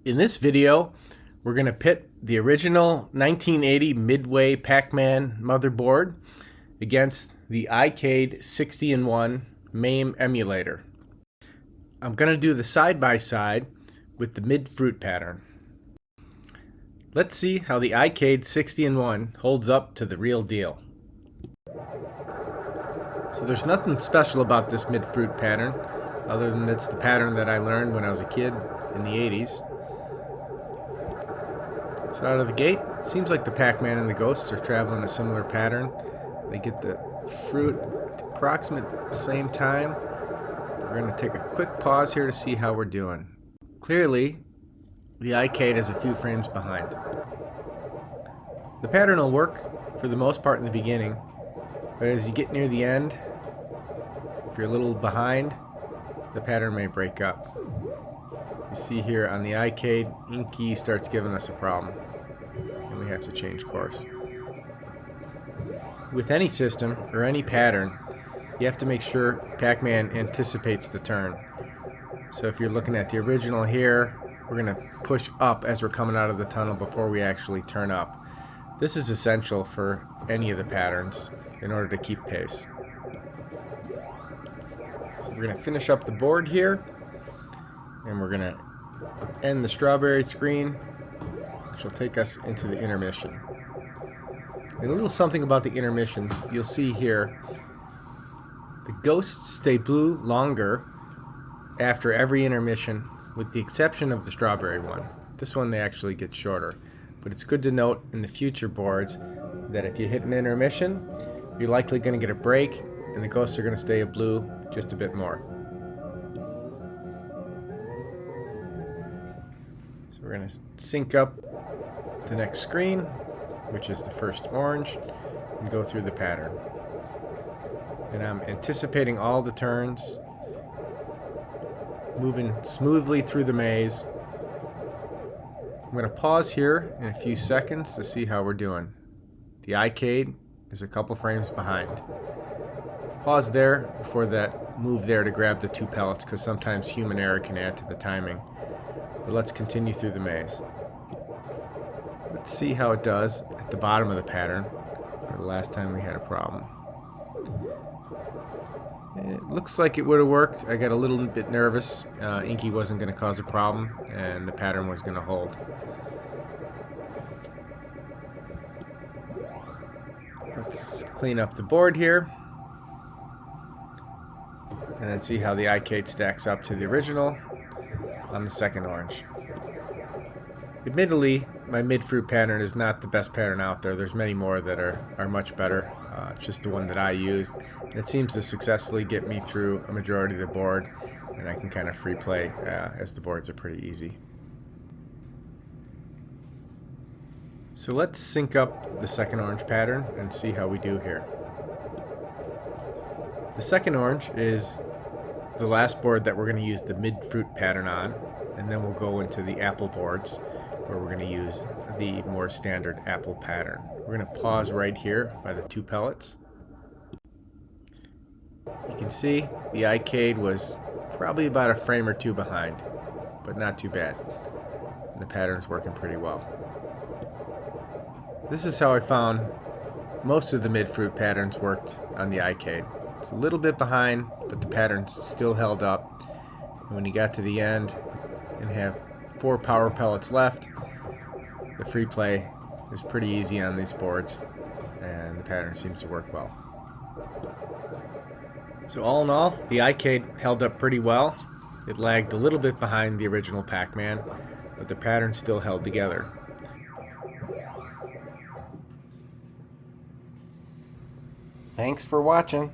In this video, we're going to pit the original 1980 Midway Pac-Man motherboard against the Icade 60-in-1 MAME emulator. I'm going to do the side-by-side with the mid-fruit pattern. Let's see how the Icade 60-in-1 holds up to the real deal. So there's nothing special about this mid-fruit pattern, other than it's the pattern that I learned when I was a kid in the 80s. So out of the gate, it seems like the Pac-Man and the Ghosts are traveling a similar pattern. They get the fruit at the approximate same time. We're going to take a quick pause here to see how we're doing. Clearly, the Icade is a few frames behind. The pattern will work for the most part in the beginning, but as you get near the end, if you're a little behind, the pattern may break up. You see here on the Icade, Icade starts giving us a problem, and we have to change course. With any system or any pattern, you have to make sure Pac-Man anticipates the turn. So if you're looking at the original here, we're going to push up as we're coming out of the tunnel before we actually turn up. This is essential for any of the patterns in order to keep pace. So we're going to finish up the board here, and we're going to end the strawberry screen, which will take us into the intermission. And a little something about the intermissions, you'll see here, the Ghosts stay blue longer after every intermission, with the exception of the strawberry one. This one they actually get shorter. But it's good to note in the future boards that if you hit an intermission, you're likely going to get a break, and the Ghosts are going to stay blue just a bit more. So we're going to sync up the next screen, which is the first orange, and go through the pattern. And I'm anticipating all the turns, moving smoothly through the maze. I'm going to pause here in a few seconds to see how we're doing. The Icade is a couple frames behind. Pause there before that move there to grab the two pellets, because sometimes human error can add to the timing. But let's continue through the maze. Let's see how it does at the bottom of the pattern for the last time we had a problem. It looks like it would have worked. I got a little bit nervous. Inky wasn't going to cause a problem, and the pattern was going to hold. Let's clean up the board here, and then see how the Icade stacks up to the original on the second orange. Admittedly, my mid-fruit pattern is not the best pattern out there. There's many more that are much better. It's just the one that I used, and it seems to successfully get me through a majority of the board, and I can kind of free play as the boards are pretty easy. So let's sync up the second orange pattern and see how we do here. The second orange is the last board that we're going to use the mid-fruit pattern on, and then we'll go into the apple boards where we're going to use the more standard apple pattern. We're going to pause right here by the two pellets. You can see the Icade was probably about a frame or two behind, but not too bad. And the pattern's working pretty well. This is how I found most of the mid-fruit patterns worked on the Icade. It's a little bit behind, but the pattern's still held up. And when you got to the end and have 4 power pellets left, the free play is pretty easy on these boards, and the pattern seems to work well. So all in all, the Icade held up pretty well. It lagged a little bit behind the original Pac-Man, but the pattern still held together. Thanks for watching.